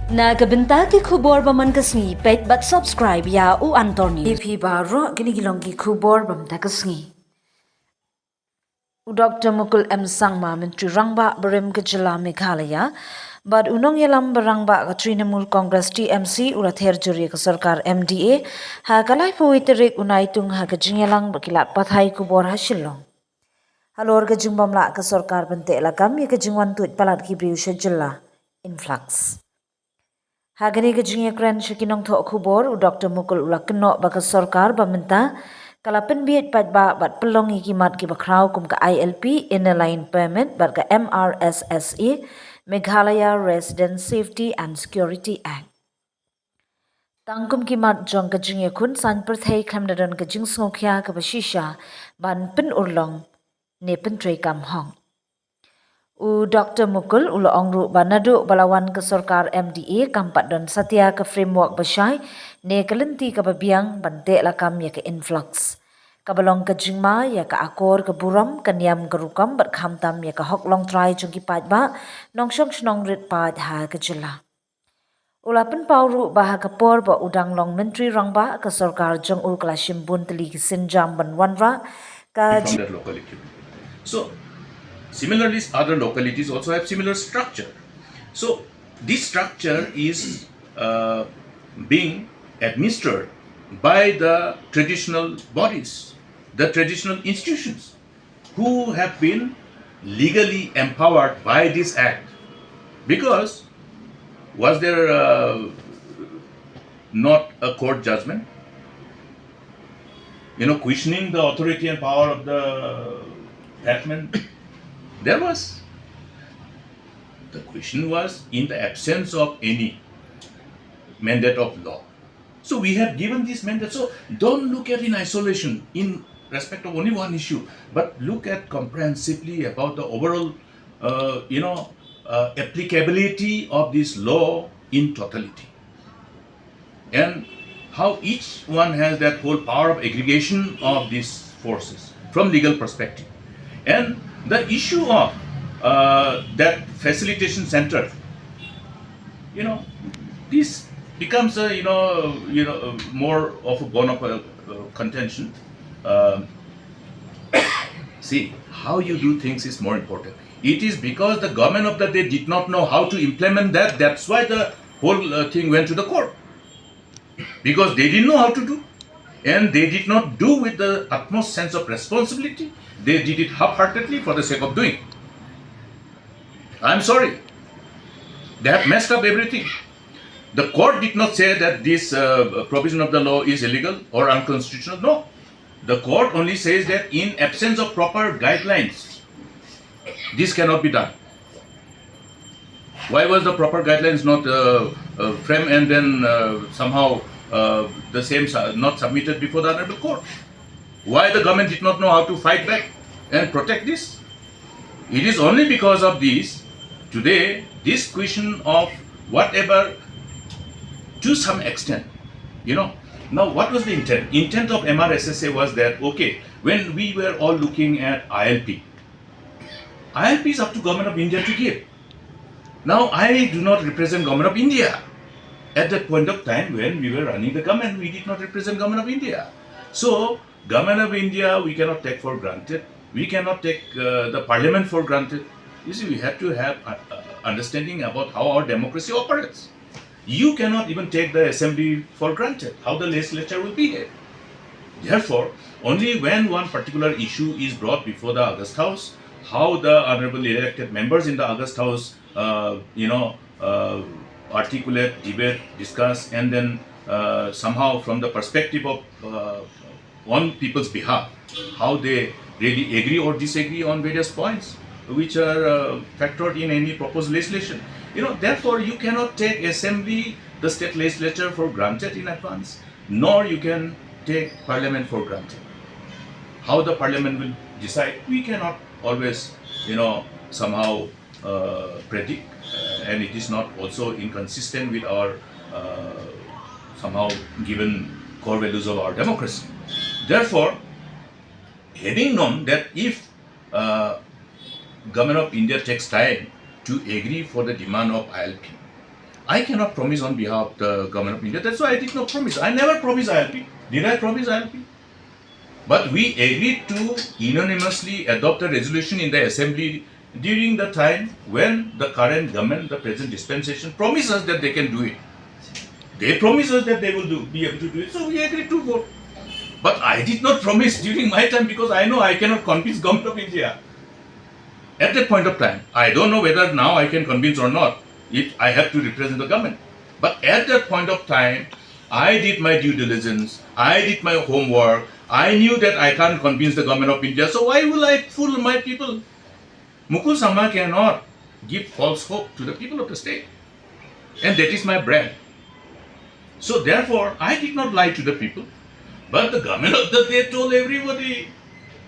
Nagabenta ki khubor baman kasngi pet but subscribe ya u Anthony. Ipi baro gini gilong ki khubor bam ta kasngi. Dr. Mukul Sangma Menteri Rangba Berim ke Jylla Meghalaya bad unong yelam berangba ke Trai Muluk Congress TMC ulather juri ke Sorkar MDA ha kalai pawiterik unai tung ha ke jingyelang berkilat pathai kubor hasilong. Halor ke jingbamla ke Sorkar bente lakam ye ke jingwan tuit palat ki briu Jylla influx. Hagani ke jingye kren shikinong tho khubor u Dr. Mukul ulakno baka Sorkar bamenta kala pynbeij ba bat pelong ikimat ki bakrau kum ka ILP inner line permit bat ka MRSSE Meghalaya Resident Safety and Security Act. Tangkum kimat jong ka jingye kun san perthai khamdadan ka jing sngokya ka bashisha ban pin urlong ne pin trai kam hong. U Dr. Mukul ulo ongru banadu balawan ke Sorkar MDA kampat don satya ke framework basyai ne kelenti ke babiang bante lakam ya ke influx. Kabalong ke jingma ya ke akor ke buram ke niam ke rukam bat khamtam ya ke hoklong trai jongki pat ba nongshong shnong rit pat ha ke Jylla. Ulapan pauru bah ke por ba udang long menteri rangba ke Sorkar jong ul klasim bun teli ke sinjam ban wanra ka from that locality. So similarly, other localities also have similar structure. So this structure is being administered by the traditional bodies, the traditional institutions, who have been legally empowered by this act. Because was there not a court judgment, questioning the authority and power of the Batman? There was. The question was in the absence of any mandate of law. So we have given this mandate. So don't look at in isolation in respect of only one issue, but look at comprehensively about the overall, applicability of this law in totality, and how each one has that whole power of aggregation of these forces from legal perspective. And the issue of that facilitation center, this becomes a more of a bone of contention. See, how you do things is more important. It is because the government of the day did not know how to implement that. That's why the whole thing went to the court, because they didn't know how to do. And they did not do with the utmost sense of responsibility. They did it half-heartedly for the sake of doing. I'm sorry. They have messed up everything. The court did not say that this provision of the law is illegal or unconstitutional. No. The court only says that in absence of proper guidelines, this cannot be done. Why was the proper guidelines not framed and then somehow the same not submitted before the honorable court? Why the government did not know how to fight back and protect this? It is only because of this, today, this question of whatever, to some extent, now what was the intent? Intent of MRSSA was that, okay, when we were all looking at ILP is up to Government of India to give. Now, I do not represent Government of India. At that point of time when we were running the government, we did not represent Government of India. So, Government of India we cannot take for granted. We cannot take the parliament for granted. You see, we have to have understanding about how our democracy operates. You cannot even take the assembly for granted, how the legislature will behave. Therefore, only when one particular issue is brought before the August House, how the honorable elected members in the August House, articulate, debate, discuss, and then somehow from the perspective of on people's behalf, how they really agree or disagree on various points which are factored in any proposed legislation. Therefore, you cannot take assembly, the state legislature for granted in advance, nor you can take parliament for granted. How the parliament will decide, we cannot always, somehow predict, and it is not also inconsistent with our somehow given core values of our democracy. Therefore, having known that if Government of India takes time to agree for the demand of ILP, I cannot promise on behalf of the government of India. That's why I did not promise. I never promised ILP. Did I promise ILP? But we agreed to unanimously adopt a resolution in the assembly during the time when the current government, the present dispensation, promised us that they can do it. They promised us that they will be able to do it, so we agreed to vote. But I did not promise during my time because I know I cannot convince government of India. At that point of time, I don't know whether now I can convince or not if I have to represent the government. But at that point of time, I did my due diligence, I did my homework, I knew that I can't convince the government of India, so why will I fool my people? Mukul Sangma cannot give false hope to the people of the state. And that is my brand. So therefore, I did not lie to the people. But the government of the day told everybody,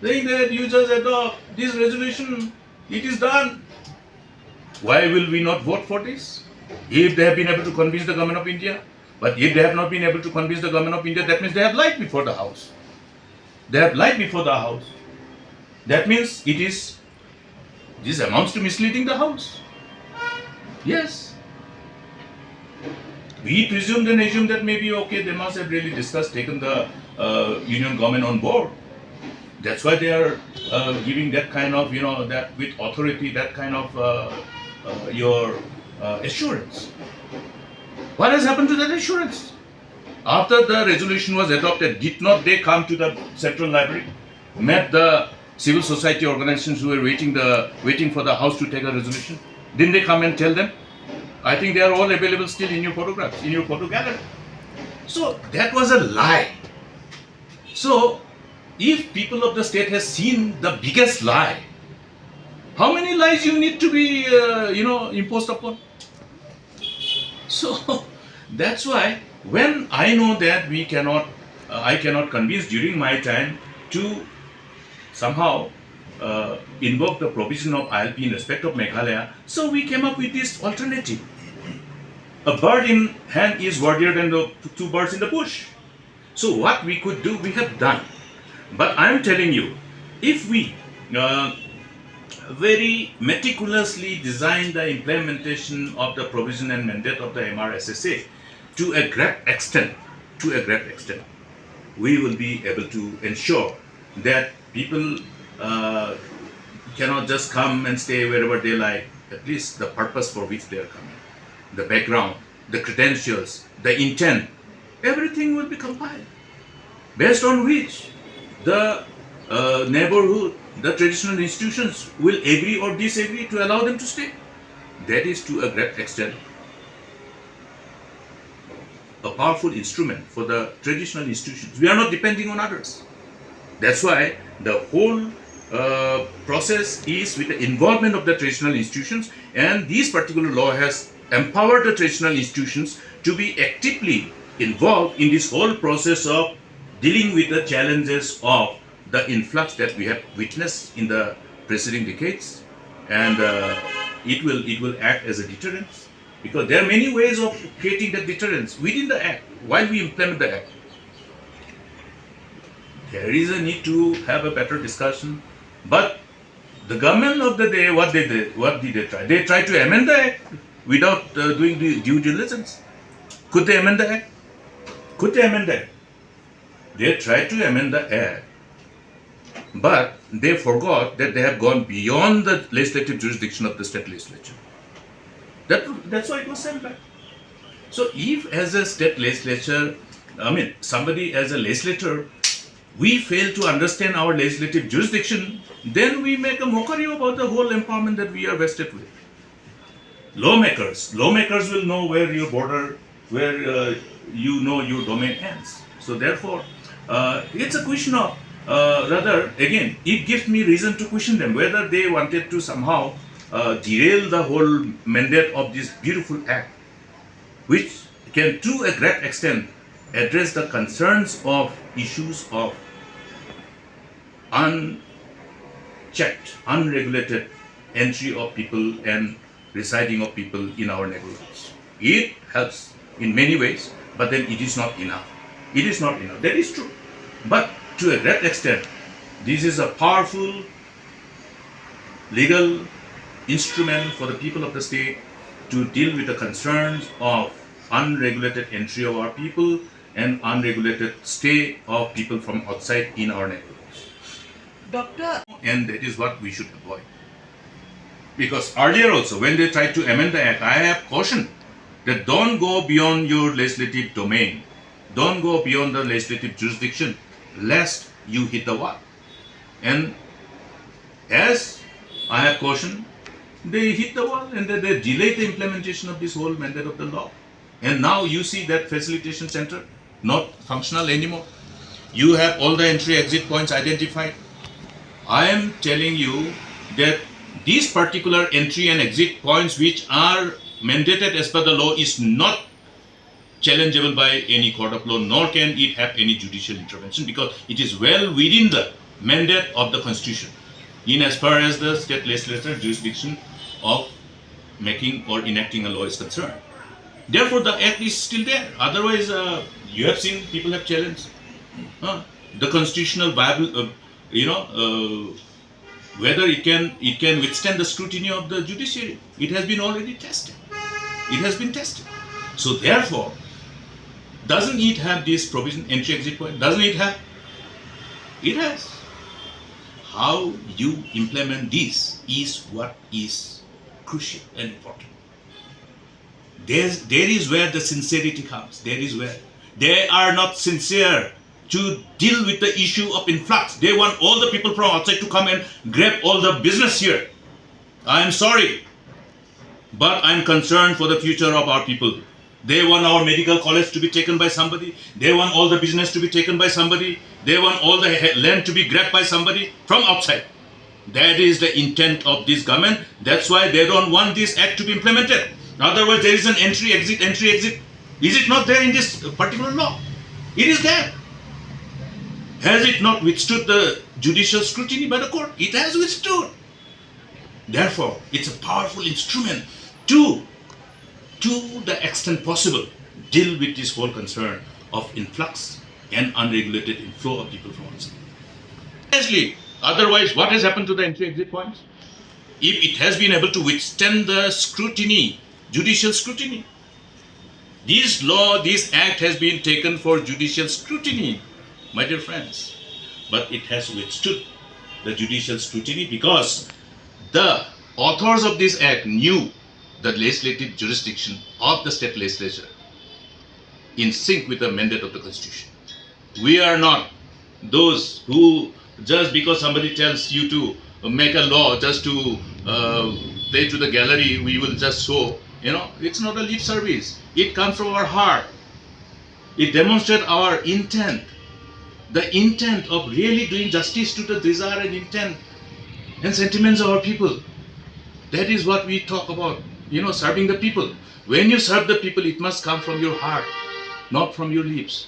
saying that you just adopt this resolution, it is done. Why will we not vote for this? If they have been able to convince the government of India, but if they have not been able to convince the government of India, that means they have lied before the House. They have lied before the House. That means this amounts to misleading the House. Yes. We presumed and assumed that maybe, okay, they must have really discussed, taken the union government on board. That's why they are giving that kind of, that with authority, that kind of your assurance. What has happened to that assurance? After the resolution was adopted, did not they come to the Central Library, met the civil society organizations who were waiting for the House to take a resolution? Didn't they come and tell them? I think they are all available still in your photographs, in your photo gallery. So that was a lie. So if people of the state has seen the biggest lie, how many lies you need to be, imposed upon? So that's why when I know that I cannot convince during my time to somehow invoke the provision of ILP in respect of Meghalaya, so we came up with this alternative. A bird in hand is worthier than the two birds in the bush. So what we could do, we have done. But I am telling you, if we very meticulously design the implementation of the provision and mandate of the MRSSA to a great extent, we will be able to ensure that people cannot just come and stay wherever they like. At least the purpose for which they are coming, the background, the credentials, the intent, everything will be compiled, based on which the neighborhood, the traditional institutions will agree or disagree to allow them to stay. That is to a great extent a powerful instrument for the traditional institutions. We are not depending on others. That's why the whole process is with the involvement of the traditional institutions, and this particular law has empowered the traditional institutions to be actively involved in this whole process of dealing with the challenges of the influx that we have witnessed in the preceding decades, and it will act as a deterrent, because there are many ways of creating that deterrence within the act while we implement the act. There is a need to have a better discussion, but the government of the day, what did they try? They tried to amend the act without doing the due diligence. Could they amend the act? Could they amend the act? They tried to amend the act, but they forgot that they have gone beyond the legislative jurisdiction of the state legislature. That's why it was sent back. So if as a state legislature, somebody as a legislator, we fail to understand our legislative jurisdiction, then we make a mockery about the whole empowerment that we are vested with. Lawmakers will know where your border, where your domain ends. So therefore, it's a question of, rather, again, it gives me reason to question them whether they wanted to somehow derail the whole mandate of this beautiful act, which can to a great extent address the concerns of issues of unchecked, unregulated entry of people and residing of people in our neighborhoods. It helps in many ways, but then it is not enough. It is not enough. That is true. But to a great extent, this is a powerful legal instrument for the people of the state to deal with the concerns of unregulated entry of our people and unregulated stay of people from outside in our neighborhoods. And that is what we should avoid. Because earlier also, when they tried to amend the act, I have cautioned that don't go beyond your legislative domain, don't go beyond the legislative jurisdiction, lest you hit the wall. And as I have cautioned, they hit the wall and they delayed the implementation of this whole mandate of the law. And now you see that facilitation center not functional anymore. You have all the entry exit points identified. I am telling you that these particular entry and exit points which are mandated as per the law is not challengeable by any court of law, nor can it have any judicial intervention, because it is well within the mandate of the constitution in as far as the state legislature jurisdiction of making or enacting a law is concerned. Therefore the act is still there. Otherwise you have seen people have challenged the constitutional viable whether it can withstand the scrutiny of the judiciary. It has been already tested. It has been tested. So therefore, doesn't it have this provision, entry exit point? Doesn't it have? It has. How you implement this is what is crucial and important. There is where the sincerity comes. There is where they are not sincere to deal with the issue of influx. They want all the people from outside to come and grab all the business here. I am sorry, but I am concerned for the future of our people. They want our medical college to be taken by somebody. They want all the business to be taken by somebody. They want all the land to be grabbed by somebody from outside. That is the intent of this government. That's why they don't want this act to be implemented. Otherwise, there is an entry, exit, entry, exit. Is it not there in this particular law? It is there. Has it not withstood the judicial scrutiny by the court? It has withstood. Therefore, it's a powerful instrument to the extent possible, deal with this whole concern of influx and unregulated inflow of people from outside. Honestly, otherwise, what has happened to the entry-exit points? If it has been able to withstand the scrutiny, judicial scrutiny, this act has been taken for judicial scrutiny, my dear friends, but it has withstood the judicial scrutiny because the authors of this act knew the legislative jurisdiction of the state legislature in sync with the mandate of the constitution. We are not those who, just because somebody tells you to make a law just to play to the gallery, we will just show. It's not a lip service. It comes from our heart. It demonstrates our intent, the intent of really doing justice to the desire and intent and sentiments of our people. That is what we talk about, serving the people. When you serve the people, it must come from your heart, not from your lips.